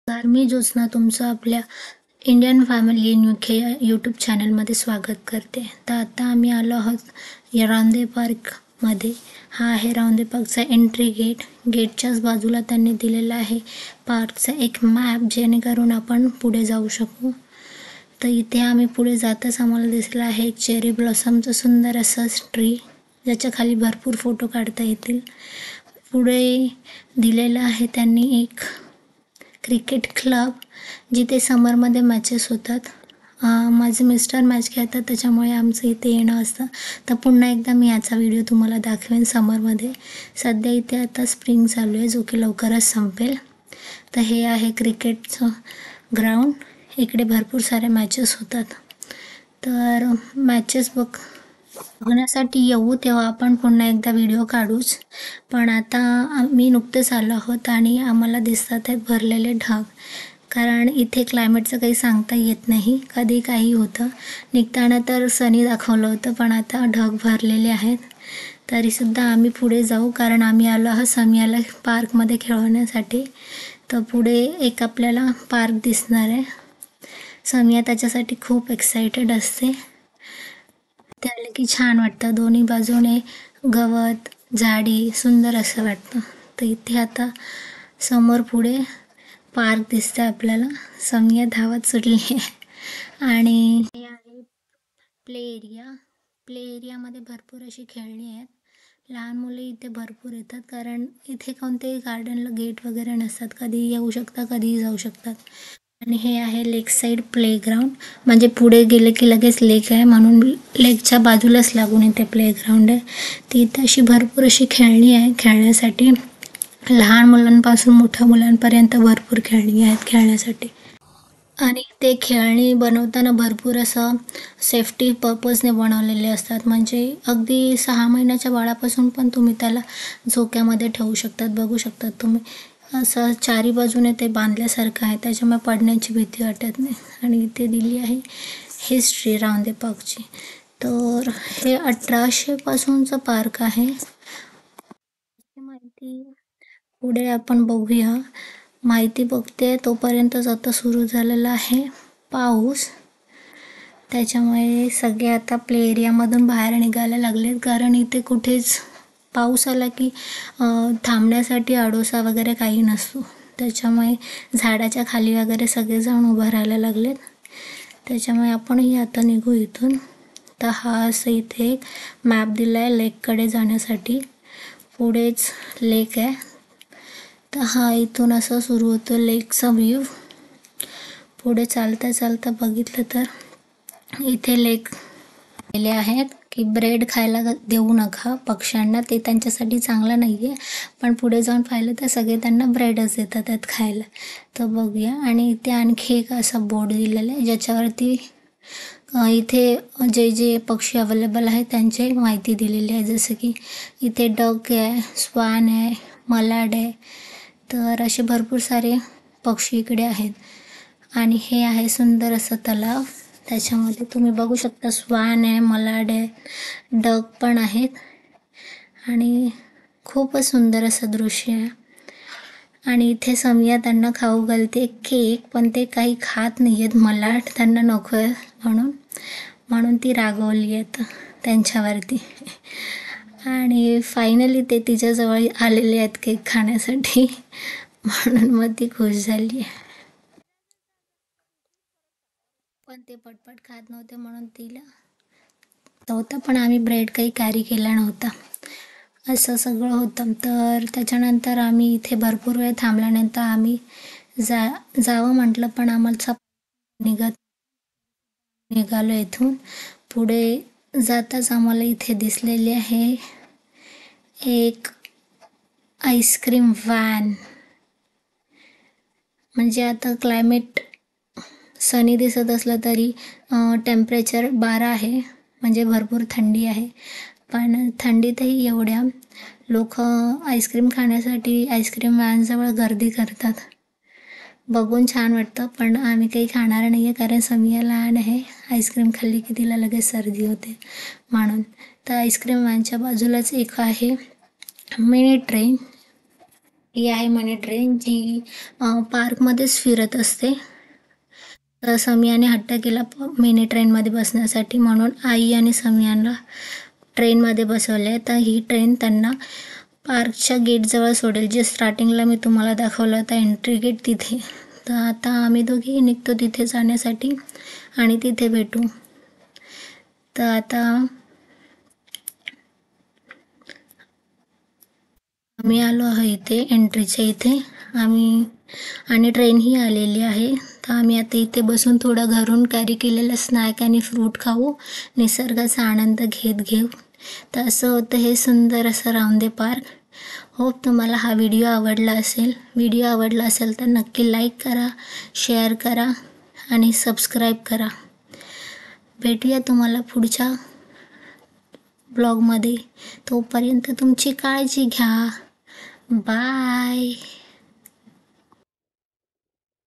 नमस्कार, मी ज्योत्स्ना तुमचं आपल्या इंडियन फॅमिली इन UK या यूट्यूब चॅनलमध्ये स्वागत करते. तर आता आम्ही आलो आहोत या रामदेव पार्कमध्ये. हा आहे रामदेव पार्कचा एंट्री गेट. गेटच्याच बाजूला त्यांनी दिलेला आहे पार्कचा एक मॅप, जेणेकरून आपण पुढे जाऊ शकू. तर इथे आम्ही पुढे जाताच आम्हाला दिसला आहे एक चेरी ब्लॉसमचं सुंदर असं ट्री, ज्याच्या खाली भरपूर फोटो काढता येतील. पुढे दिलेलं आहे त्यांनी एक क्रिकेट क्लब, जिथे समरमध्ये मॅचेस होतात. माझे मिस्टर मॅच खेळतात, त्याच्यामुळे आमचं इथे येणं असतं. तर पुन्हा एकदा मी याचा व्हिडिओ तुम्हाला दाखवेन समरमध्ये. सध्या इथे आता स्प्रिंग चालू आहे, जो की लवकरच संपेल. तर हे आहे क्रिकेटचं ग्राउंड. इकडे भरपूर साऱ्या मॅचेस होतात. तर मॅचेस बघण्यासाठी येऊ तेव्हा आपण पुन्हा एकदा व्हिडिओ काढूच. पण आता आम्ही नुकतेच आलो आहोत आणि आम्हाला दिसतात आहेत भरलेले ढग. कारण इथे क्लायमेटचं काही सांगता येत नाही, कधी काही होतं. निघताना तर सनी दाखवलं होतं, पण आता ढग भरलेले आहेत. तरीसुद्धा आम्ही पुढे जाऊ, कारण आम्ही आलो आहोत समियाला पार्कमध्ये खेळवण्यासाठी. तर पुढे एक आपल्याला पार्क दिसणार आहे. समिया त्याच्यासाठी खूप एक्सायटेड असते. ते आले की छान वाटतं. दोन्ही बाजूने गवत, झाडी, सुंदर असं वाटतं. तर इथे आता समोर पुढे पार्क दिसतं आपल्याला. समिया धावत सुटली आहे. आणि हे आहे प्ले एरिया. प्ले एरियामध्ये भरपूर अशी खेळणी आहेत. लहान मुलं इथे भरपूर येतात, कारण इथे कोणत्याही गार्डनला गेट वगैरे नसतात. कधीही येऊ शकतात, कधीही जाऊ शकतात. आणि हे आहे लेक साईड प्लेग्राऊंड, म्हणजे पुढे गेले की लगेच लेक आहे, म्हणून लेकच्या बाजूलाच लागून इथे प्लेग्राऊंड आहे. ती इथे अशी भरपूर अशी खेळणी आहे खेळण्यासाठी. लहान मुलांपासून मोठ्या मुलांपर्यंत भरपूर खेळणी आहेत खेळण्यासाठी. आणि ते खेळणी बनवताना भरपूर असं सेफ्टी पर्पजने बनवलेले असतात. म्हणजे अगदी 6 महिन्याच्या बाळापासून पण तुम्ही त्याला झोक्यामध्ये ठेवू शकतात. बघू शकतात तुम्ही, असं चारी बाजूने ते बांधल्यासारखं आहे, त्याच्यामुळे पडण्याची भीती वाटत नाही. आणि इथे दिली आहे हिस्ट्री रामदेव पार्कची. तर हे 1800 पासूनचं पार्क आहे. माहिती पुढे आपण बघूया. माहिती बघते तोपर्यंतच आता सुरू झालेला आहे पाऊस. त्याच्यामुळे सगळे आता प्ले एरियामधून बाहेर निघायला लागलेत, कारण इथे कुठेच पाऊस आला की थांबण्यासाठी आडोसा वगैरे काही नसतो. त्याच्यामुळे झाडाच्या खाली वगैरे सगळेजण उभं राहायला लागलेत. त्याच्यामुळे आपणही आता निघू इथून. तर हा असं इथे एक मॅप दिला आहे लेककडे जाण्यासाठी. पुढेच लेक आहे. तर हा इथून असं सुरू होतं लेकचा व्ह्यू. पुढे चालता चालता बघितलं तर इथे लेक दिले आहेत की ब्रेड खायला देऊ नका पक्ष्यांना, ते त्यांच्यासाठी चांगलं नाही आहे. पण पुढे जाऊन पाहिलं तर सगळे त्यांना ब्रेडच देतात त्यात खायला. तर बघूया. आणि इथे आणखी एक असा बोर्ड दिलेला आहे, ज्याच्यावरती इथे जे जे पक्षी अवेलेबल आहेत त्यांची माहिती दिलेली आहे. जसं की इथे डक आहे, स्वान आहे, मलाड आहे. तर असे भरपूर सारे पक्षी इकडे आहेत. आणि हे आहे सुंदर असं तलाव. त्याच्यामध्ये तुम्ही बघू शकता स्वान आहे, मलाड आहे, डक पण आहेत. आणि खूपच सुंदर असं दृश्य आहे. आणि इथे समिया त्यांना खाऊ घालते केक, पण ते काही खात नाही आहेत. मलाड त्यांना नको आहे म्हणून ती रागवली आहे त्यांच्यावरती. आणि फायनली ते तिच्याजवळ आलेले आहेत केक खाण्यासाठी, म्हणून मग ती खुश झाली आहे. पण ते पटपट खात नव्हते, म्हणून तिला नव्हतं. पण आम्ही ब्रेड काही कॅरी केला नव्हता. असं सगळं होतं. तर त्याच्यानंतर आम्ही इथे भरपूर वेळ थांबल्यानंतर आम्ही जावं म्हटलं, पण आम्हाला निघालो इथून. पुढे जाताच आम्हाला इथे दिसलेली आहे एक आईस्क्रीम व्हॅन. म्हणजे आता क्लायमेट सनी दिसत असलं तरी टेम्परेचर 12 आहे, म्हणजे भरपूर थंडी आहे. पण थंडीतही एवढ्या लोक आईस्क्रीम खाण्यासाठी आईस्क्रीम व्हॅनजवळ गर्दी करतात. बघून छान वाटतं. पण आम्ही काही खाणार नाही आहे, कारण समिया लहान आहे. आईस्क्रीम खाल्ली की तिला लगेच सर्दी होते म्हणून. तर आईस्क्रीम व्हॅनच्या बाजूलाच एक आहे मिनी ट्रेन. ही आहे मनी ट्रेन जी पार्कमध्येच फिरत असते. तर समियाने हट्ट केला मिनी ट्रेनमध्ये बसण्यासाठी, म्हणून आई आणि समियाला ट्रेनमध्ये बसवले. तर ही ट्रेन त्यांना पार्कच्या गेटजवळ सोडेल, जे स्टार्टिंगला मी तुम्हाला दाखवलं होतं एंट्री गेट तिथे. तर आता आम्ही दोघी निघतो तिथे जाण्यासाठी आणि तिथे भेटू. तर आता आम्ही आलो आहे इथे एंट्रीच्या इथे आणि ट्रेनही आलेली आहे. तर आम्ही आता इथे बसून थोडं घरून कॅरी केलेलं स्नॅक आणि फ्रूट खाऊ, निसर्गाचा आनंद घेऊ. तर असं होतं हे सुंदर असं रावंदे पार्क. होप तुम्हाला हा व्हिडिओ आवडला असेल तर नक्की लाईक करा, शेअर करा आणि सबस्क्राईब करा. भेटूया तुम्हाला पुढच्या ब्लॉगमध्ये. तोपर्यंत तुमची काळजी घ्या. बाय.